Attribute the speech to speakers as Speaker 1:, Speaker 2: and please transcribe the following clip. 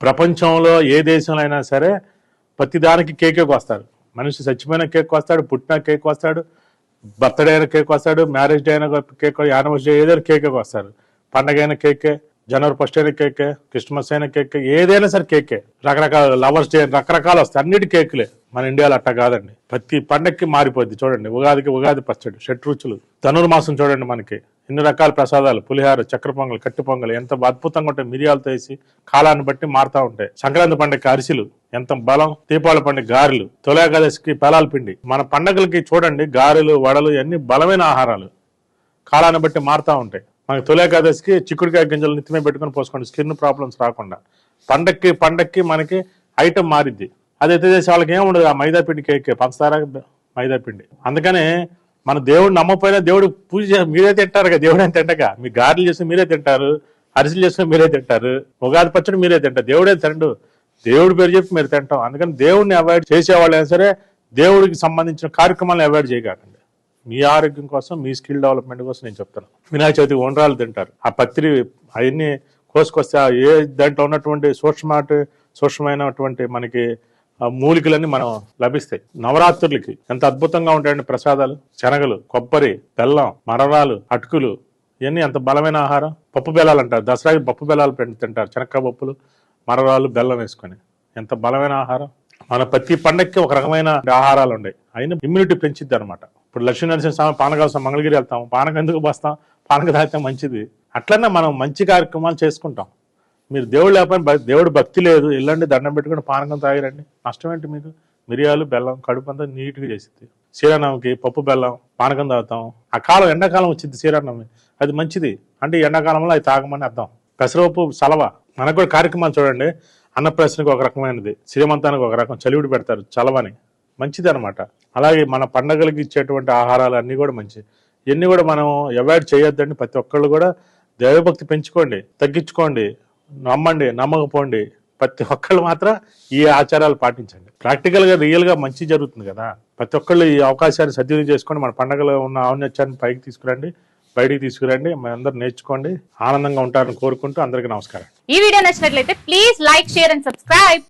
Speaker 1: ప్రపంచంలో ఏ దేశంలో అయినా సరే ప్రతి దానికి కేకే వస్తారు. మనిషి చచ్చిపోయిన కేక్ వస్తాడు, పుట్టిన కేక్ వస్తాడు, బర్త్డే అయిన కేక్ వస్తాడు, మ్యారేజ్ డే అయిన కేక్, యానివర్సరీ ఏదైనా కేకే వస్తారు. పండగ అయిన కేకే, జనవరి 1 అయిన కేకే, క్రిస్మస్ అయిన కేకే, ఏదైనా సరే కేకే. రకరకాల లవర్స్ డే రకరకాలు వస్తాయి, అన్నిటి కేకులే. మన ఇండియాలో అట్టా కాదండి. ప్రతి పండగకి మారిపోద్ది. చూడండి, ఉగాదికి ఉగాది పచ్చడి, షడ్రుచులు. ధనుర్మాసం చూడండి, మనకి ఎన్ని రకాల ప్రసాదాలు, పులిహార, చక్కెర పొంగల్, కట్టి పొంగల్ ఎంత అద్భుతంగా ఉంటాయి. మిరియాలతో వేసి కాలాన్ని బట్టి మారుతా ఉంటాయి. సంక్రాంతి పండుగకి అరిసెలు ఎంత బలం, దీపావళి పండుగ గారెలు, తొలి ఏకాదశికి పేలాల పిండి. మన పండగలకి చూడండి గారెలు, వడలు అన్ని బలమైన ఆహారాలు, కాలాన్ని బట్టి మారుతా ఉంటాయి. మనకి తొలి ఏకాదశికి చిక్కుడుకాయ గింజలు నిత్యమే పెట్టుకుని పోసుకోండి, స్కిన్ ప్రాబ్లమ్స్ రాకుండా. పండక్కి మనకి ఐటమ్ మారిద్ది. అదే దేశం వాళ్ళకి ఏముండదు, ఆ మైదా పిండి కేక్, పంచదార మైదా పిండి. అందుకనే మన దేవుడు నమ్మపోయినా దేవుడు పూజ మీరే తింటారు కదా, దేవుడు అని తింటగా. మీ గారెలు చేస్తే మీరే తింటారు, అరిసెలు చేస్తే మీరే తింటారు, ఉగాది పచ్చడి మీరే తింటారు. దేవుడే తిండు, దేవుడి పేరు చెప్పి మీరు తింటాం. అందుకని దేవుడిని అవాయిడ్ చేసేవాళ్ళు అయినా సరే దేవుడికి సంబంధించిన కార్యక్రమాలను అవాయిడ్ చేయకండి. మీ ఆరోగ్యం కోసం, మీ స్కిల్ డెవలప్మెంట్ కోసం నేను చెప్తాను. వినాయక చవితికి ఉండ్రాలు తింటారు, ఆ పత్రి అవన్నీ కోసుకొస్తే ఏ దాంట్లో ఉన్నటువంటి సూక్ష్మమైనటువంటి మనకి మూలికలన్నీ మనం లభిస్తాయి. నవరాత్రులకి ఎంత అద్భుతంగా ఉంటాయండి ప్రసాదాలు. శనగలు, కొబ్బరి, బెల్లం, మరరాలు, అటుకులు, ఇవన్నీ ఎంత బలమైన ఆహారం. పప్పు బెల్లాలు అంటారు, దసరాకి పప్పు బెల్లాలు తింటారు, శనక్కాయ పప్పులు, మరరాలు, బెల్లం వేసుకొని. ఎంత బలమైన ఆహారం. మన ప్రతి పండక్కి ఒక రకమైన ఆహారాలు ఉన్నాయి, అయినా ఇమ్యూనిటీ పెంచిద్ది అనమాట. ఇప్పుడు లక్ష్మీనరసింహ స్వామి పానకాసం మంగళగిరి వెళ్తాం, పానకం ఎందుకు బస్తాం, పానక తాగితే మంచిది. అట్లనే మనం మంచి కార్యక్రమాలు చేసుకుంటాం. మీరు దేవుడు లేకపోయినా దేవుడు భక్తి లేదు, వెళ్ళండి దండం పెట్టుకుని పానకం తాగిరండి, నష్టం ఏంటి మీకు? మిరియాలు, బెల్లం, కడుపు అంతా నీట్గా చేసింది. శ్రీరామనవమికి పప్పు బెల్లం పానకం తాగుతాం. ఆ కాలం ఎండాకాలం వచ్చింది శ్రీరామనవమి, అది మంచిది. అంటే ఎండాకాలంలో అది తాగమని అర్థం. పెసరపప్పు సలవ. మనకు కూడా కార్యక్రమాలు చూడండి, అన్నప్రాసనకి ఒక రకమైనది, శ్రీమంతానికి ఒక రకం చలివిడి పెడతారు, చలవని, మంచిది అనమాట. అలాగే మన పండగలకి ఇచ్చేటువంటి ఆహారాలు అన్నీ కూడా మంచిది. ఇవన్నీ కూడా మనం అవాయిడ్ చేయొద్దండి. ప్రతి ఒక్కళ్ళు కూడా దైవభక్తి పెంచుకోండి, తగ్గించుకోండి, నమ్మండి, నమ్మకపోండి. ప్రతి ఒక్కళ్ళు మాత్రం ఈ ఆచారాలు పాటించండి. ప్రాక్టికల్ గా రియల్ గా మంచి జరుగుతుంది కదా. ప్రతి ఒక్కళ్ళు ఈ అవకాశాన్ని సద్వినియోగం చేసుకొని మన పండగలో ఉన్న ఔన్నత్యాన్ని పైకి తీసుకురండి, బయటికి తీసుకురండి. అందరూ నేర్చుకోండి, ఆనందంగా ఉంటారని కోరుకుంటూ అందరికీ నమస్కారం.
Speaker 2: ఈ వీడియో నచ్చినట్లయితే please like, share and subscribe.